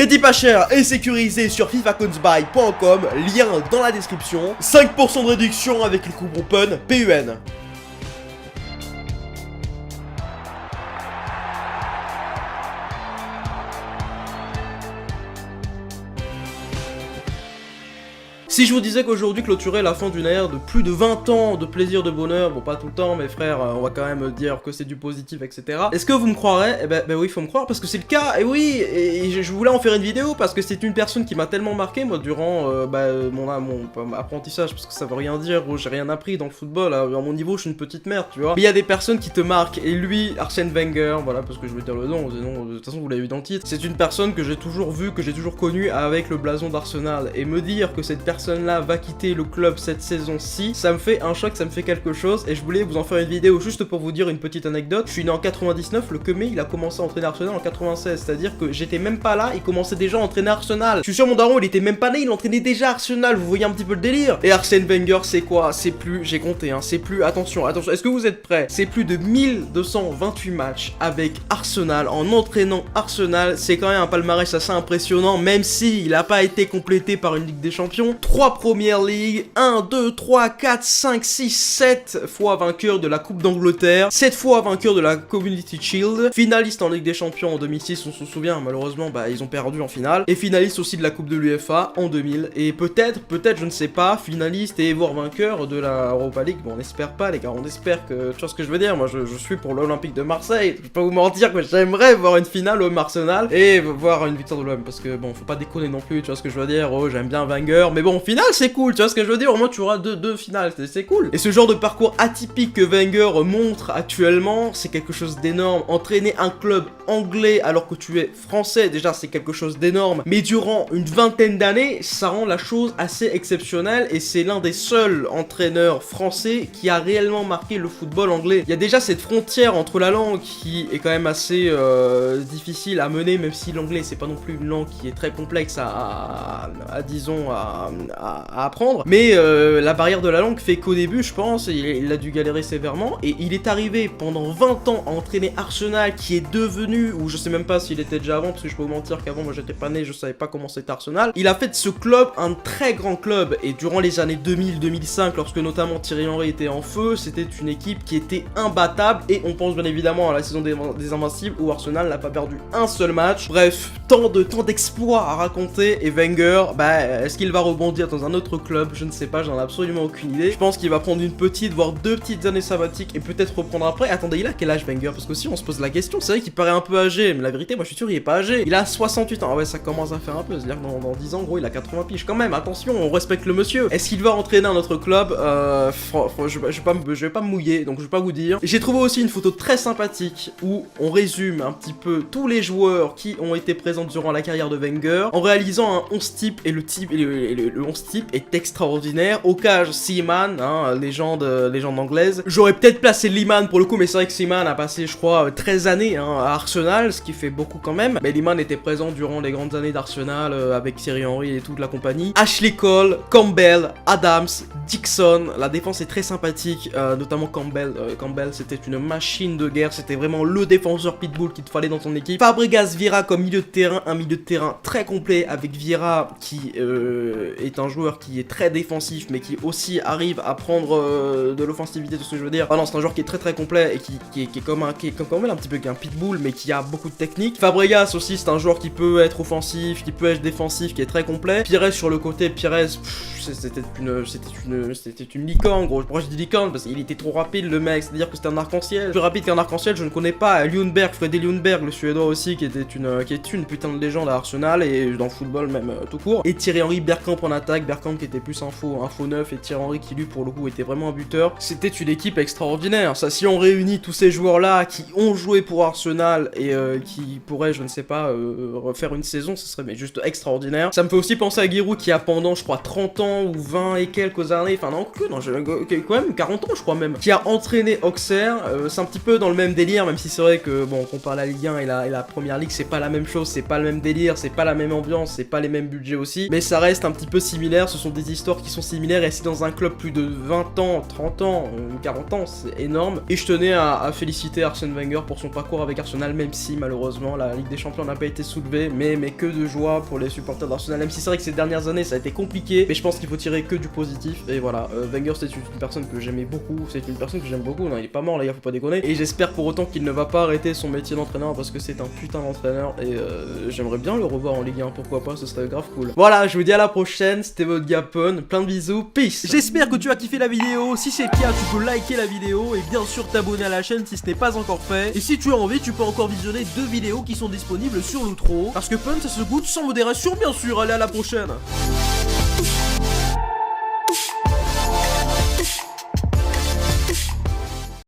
Crédit pas cher et sécurisé sur fifacoinsbuy.com, lien dans la description. 5% de réduction avec le coupon PUN. Si je vous disais qu'aujourd'hui clôturait la fin d'une ère de plus de 20 ans de plaisir, de bonheur, bon pas tout le temps mes frères, on va quand même dire que c'est du positif, etc. Est-ce que vous me croirez? Eh ben oui, faut me croire parce que c'est le cas, et oui, et je voulais en faire une vidéo parce que c'est une personne qui m'a tellement marqué, moi, durant mon apprentissage, parce que ça veut rien dire, gros, j'ai rien appris dans le football, à mon niveau, je suis une petite merde, tu vois. Mais il y a des personnes qui te marquent, et lui, Arsène Wenger, voilà, parce que je vais dire le nom, sinon, de toute façon, vous l'avez vu dans le titre, c'est une personne que j'ai toujours vue, que j'ai toujours connue avec le blason d'Arsenal, et me dire que cette personne là va quitter le club cette saison-ci, ça me fait un choc, ça me fait quelque chose, et je voulais vous en faire une vidéo juste pour vous dire une petite anecdote. Je suis né en 99, le Kemé il a commencé à entraîner Arsenal en 96, c'est-à-dire que j'étais même pas là, il commençait déjà à entraîner Arsenal. Je suis sûr mon daron il était même pas né, il entraînait déjà Arsenal, vous voyez un petit peu le délire. Et Arsène Wenger c'est quoi? C'est plus, j'ai compté hein, c'est plus, attention, est-ce que vous êtes prêts? C'est plus de 1228 matchs avec Arsenal, en entraînant Arsenal, c'est quand même un palmarès assez impressionnant, même si il a pas été complété par une Ligue des Champions. 3 Première Ligue, 1, 2, 3, 4, 5, 6, 7 fois vainqueur de la Coupe d'Angleterre, 7 fois vainqueur de la Community Shield, finaliste en Ligue des Champions en 2006, on se souvient, malheureusement, bah ils ont perdu en finale, et finaliste aussi de la Coupe de l'UEFA en 2000, et peut-être, je ne sais pas, finaliste et voire vainqueur de la Europa League. Bon, on espère pas, les gars, on espère que, tu vois ce que je veux dire, moi je suis pour l'Olympique de Marseille, je vais pas vous mentir que j'aimerais voir une finale au Arsenal, et voir une victoire de l'OM, parce que bon, faut pas déconner non plus, tu vois ce que je veux dire, oh, j'aime bien Wenger, mais bon, finale, c'est cool, tu vois ce que je veux dire, au moins tu auras deux finales, c'est cool. Et ce genre de parcours atypique que Wenger montre actuellement, c'est quelque chose d'énorme. Entraîner un club anglais alors que tu es français, déjà c'est quelque chose d'énorme, mais durant une vingtaine d'années, ça rend la chose assez exceptionnelle, et c'est l'un des seuls entraîneurs français qui a réellement marqué le football anglais. Il y a déjà cette frontière entre la langue qui est quand même assez difficile à mener, même si l'anglais c'est pas non plus une langue qui est très complexe à apprendre, mais la barrière de la langue fait qu'au début je pense il a dû galérer sévèrement, et il est arrivé pendant 20 ans à entraîner Arsenal qui est devenu, ou je sais même pas s'il était déjà avant parce que je peux vous mentir qu'avant moi j'étais pas né, je savais pas comment c'était Arsenal. Il a fait de ce club un très grand club, et durant les années 2000-2005 lorsque notamment Thierry Henry était en feu, c'était une équipe qui était imbattable, et on pense bien évidemment à la saison des Invincibles où Arsenal n'a pas perdu un seul match. Bref, tant d'exploits à raconter, et Wenger, bah est-ce qu'il va rebondir dans un autre club? Je ne sais pas, j'en ai absolument aucune idée. Je pense qu'il va prendre une petite, voire 2 petites années sabbatiques, et peut-être reprendre après. Attendez, il a quel âge Wenger? Parce que si on se pose la question, c'est vrai qu'il paraît un peu âgé, mais la vérité, moi je suis sûr il est pas âgé. Il a 68 ans, ah ouais, ça commence à faire un peu, c'est-à-dire que dans 10 ans, gros, il a 80 piges quand même, attention, on respecte le monsieur. Est-ce qu'il va entraîner un autre club? Je vais pas me mouiller, donc je vais pas vous dire. J'ai trouvé aussi une photo très sympathique où on résume un petit peu tous les joueurs qui ont été présents durant la carrière de Wenger, en réalisant un 11 type, et le 11 type est extraordinaire. Au cage, Seaman, hein, légende anglaise. J'aurais peut-être placé Liman pour le coup, mais c'est vrai que Seaman a passé, je crois, 13 années hein, à Arsenal, ce qui fait beaucoup quand même. Mais Liman était présent durant les grandes années d'Arsenal avec Thierry Henry et toute la compagnie. Ashley Cole, Campbell, Adams, Dixon. La défense est très sympathique, notamment Campbell. Campbell, c'était une machine de guerre, c'était vraiment le défenseur pitbull qu'il te fallait dans ton équipe. Fabregas, Vieira comme milieu de terrain, un milieu de terrain très complet avec Vieira qui est un joueur qui est très défensif mais qui aussi arrive à prendre de l'offensivité, de ce que je veux dire. Ah non, c'est un joueur qui est très complet et qui est comme un petit peu qu'un pitbull mais qui a beaucoup de technique. Fabregas aussi, c'est un joueur qui peut être offensif, qui peut être défensif, qui est très complet. Pires sur le côté, Pires, c'était une licorne, gros. Pourquoi je dis licorne? Parce qu'il était trop rapide le mec, c'est-à-dire que c'était un arc-en-ciel. Plus rapide qu'un arc-en-ciel, je ne connais pas. Ljungberg, Freddy Ljungberg, le suédois aussi, qui est une putain de légende à Arsenal et dans le football même tout court. Et Thierry Henry, Bergkamp en attaque, Bergkamp qui était plus info 9, et Thierry Henry qui lui pour le coup était vraiment un buteur. C'était une équipe extraordinaire. Ça, si on réunit tous ces joueurs là qui ont joué pour Arsenal et qui pourraient, je ne sais pas, refaire une saison, ce serait mais juste extraordinaire. Ça me fait aussi penser à Giroud qui a pendant je crois 30 ans ou 20 et quelques années, enfin non, quand même 40 ans je crois même, qui a entraîné Auxerre. C'est un petit peu dans le même délire, même si c'est vrai que bon, on compare la Ligue 1 et la Première Ligue, c'est pas la même chose, c'est pas le même délire, c'est pas la même ambiance, c'est pas les mêmes budgets aussi, mais ça reste un petit peu similaires, ce sont des histoires qui sont similaires, et c'est dans un club plus de 20 ans, 30 ans, 40 ans, c'est énorme. Et je tenais à féliciter Arsène Wenger pour son parcours avec Arsenal, même si malheureusement la Ligue des Champions n'a pas été soulevée, mais que de joie pour les supporters d'Arsenal, même si c'est vrai que ces dernières années ça a été compliqué, mais je pense qu'il faut tirer que du positif. Et voilà, Wenger c'est une personne que j'aimais beaucoup, c'est une personne que j'aime beaucoup, non il est pas mort les gars, faut pas déconner, et j'espère pour autant qu'il ne va pas arrêter son métier d'entraîneur, parce que c'est un putain d'entraîneur, et j'aimerais bien le revoir en Ligue 1, pourquoi pas, ce serait grave cool. Voilà, je vous dis à la prochaine, c'était votre Gapon, plein de bisous, peace. J'espère que tu as kiffé la vidéo, si c'est le cas tu peux liker la vidéo, et bien sûr t'abonner à la chaîne si ce n'est pas encore fait, et si tu as envie tu peux encore visionner 2 vidéos qui sont disponibles sur l'outro, parce que Pun ça se goûte sans modération bien sûr, allez à la prochaine.